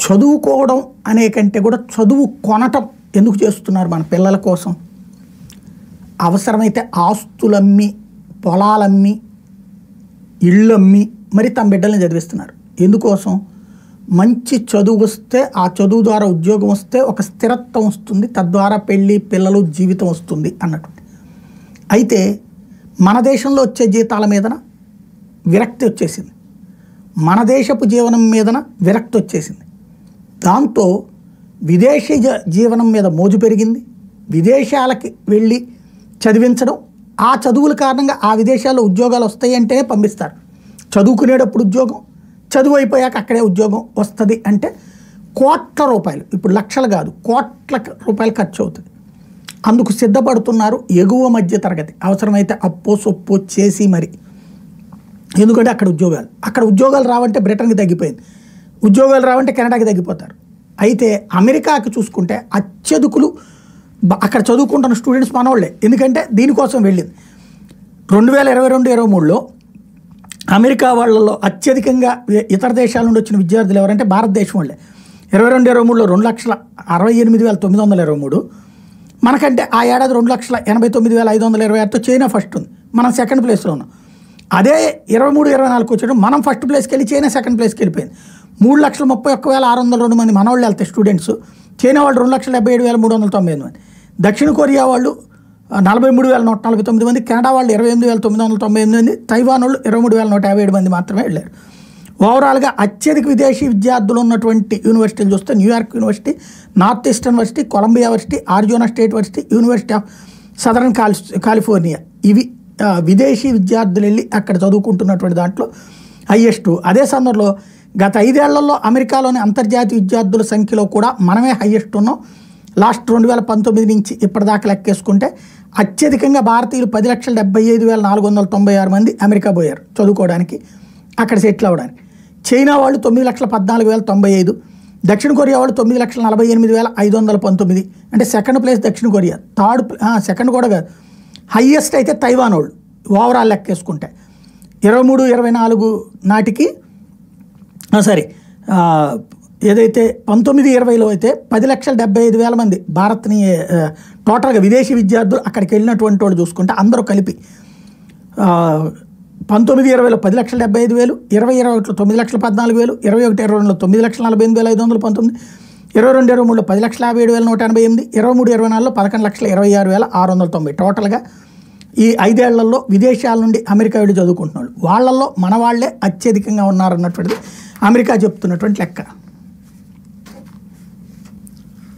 చదువుకోవడం అనే కంటే కూడా చదువు కొనటం ఎందుకు చేస్తున్నారు మన పిల్లల కోసం? అవసరమైతే ఆస్తులమ్మి, పొలాలమ్మి, ఇళ్ళమ్మి మరి తమ బిడ్డల్ని చదివిస్తున్నారు. ఎందుకోసం? మంచి చదువు వస్తే, ఆ చదువు ద్వారా ఉద్యోగం వస్తే ఒక స్థిరత్వం వస్తుంది, తద్వారా పెళ్ళి, పిల్లలు, జీవితం వస్తుంది అన్నటువంటి. అయితే మన దేశంలో వచ్చే జీతాల మీదన విరక్తి వచ్చేసింది, మన దేశపు జీవనం మీదన విరక్తి వచ్చేసింది. దాంతో విదేశీ జీవనం మీద మోజు పెరిగింది. విదేశాలకి వెళ్ళి చదివించడం, ఆ చదువుల కారణంగా ఆ విదేశాల్లో ఉద్యోగాలు వస్తాయి అంటేనే పంపిస్తారు. చదువుకునేటప్పుడు ఉద్యోగం, చదువు అయిపోయాక అక్కడే ఉద్యోగం వస్తుంది అంటే కోట్ల రూపాయలు, ఇప్పుడు లక్షలు కాదు కోట్ల రూపాయలు ఖర్చు అవుతుంది. అందుకు సిద్ధపడుతున్నారు ఎగువ మధ్య తరగతి, అవసరమైతే అప్పో సొప్పో చేసి మరి. ఎందుకంటే అక్కడ ఉద్యోగాలు రావంటే బ్రిటన్కి తగ్గిపోయింది, ఉద్యోగాలు రావంటే కెనడాకి తగ్గిపోతారు. అయితే అమెరికాకి చూసుకుంటే అత్యధికులు అక్కడ చదువుకుంటున్న స్టూడెంట్స్ మనవాళ్ళే. ఎందుకంటే దీనికోసం వెళ్ళింది. 2022-23లో అమెరికా వాళ్ళలో అత్యధికంగా ఇతర దేశాల నుండి వచ్చిన విద్యార్థులు ఎవరంటే భారతదేశం వాళ్ళే. 22-23లో 2,68,923. మనకంటే ఆ ఏడాది 2,89,526తో చైనా ఫస్ట్ ఉంది, మనం సెకండ్ ప్లేస్లో ఉన్నాం. అదే 23-24 వచ్చాడు, మనం ఫస్ట్ ప్లేస్కి వెళ్ళి చైనా సెకండ్ ప్లేస్కి వెళ్ళిపోయింది. 3,31,602 మంది మనవాళ్ళు వెళ్తాయి స్టూడెంట్స్. చైనా వాళ్ళు 2,77,398 మంది. దక్షిణ కొరియా వాళ్ళు 43,149 మంది, కెనడా వాళ్ళు 28,998 మంది, తైవాన్ వాళ్ళు 23,157 మంది మాత్రమే వెళ్ళారు. ఓవరాల్గా అత్యధిక విదేశీ విద్యార్థులు ఉన్నటువంటి యూనివర్సిటీలు చూస్తే New York university, north eastern university, Columbia university, Arizona state university, university of southern California, ఇవి విదేశీ విద్యార్థులు వెళ్ళి అక్కడ చదువుకుంటున్నటువంటి దాంట్లో హైయెస్ట్. అదే సందర్భంలో గత 5 ఏళ్లలో అమెరికాలోని అంతర్జాతీయ విద్యార్థుల సంఖ్యలో కూడా మనమే హైయెస్ట్ ఉన్నాం. లాస్ట్ 2019 నుంచి ఇప్పటిదాకా లెక్కేసుకుంటే అత్యధికంగా భారతీయులు 10,75,496 మంది అమెరికా పోయారు చదువుకోవడానికి, అక్కడ సెటిల్ అవ్వడానికి. చైనా వాళ్ళు 9,14,095, దక్షిణ కొరియా వాళ్ళు 9,48,519. అంటే సెకండ్ ప్లేస్ దక్షిణ కొరియా, సెకండ్ కూడా కాదు, హైయెస్ట్ అయితే తైవాన్ వాళ్ళు ఓవరాల్ లెక్కేసుకుంటే. 23-24 నాటికి ఏదైతే 19-20లో అయితే 10,75,000 మంది భారత్ని టోటల్గా విదేశీ విద్యార్థులు అక్కడికి వెళ్ళినటువంటి వాళ్ళు చూసుకుంటే అందరూ కలిపి 19-20లో 10,75,000, 20-21లో 9,14,000, 21-22లో 9,48,519, 22-23లో 10,57,188, 23-24లో 11,26,690. టోటల్గా ఈ 5 ఏళ్లలో విదేశాల నుండి అమెరికా వెళ్ళి చదువుకుంటున్న వాళ్ళు వాళ్ళల్లో మన వాళ్ళే అత్యధికంగా ఉన్నారన్నటువంటిది అమెరికా చెప్తున్నటువంటి లెక్క.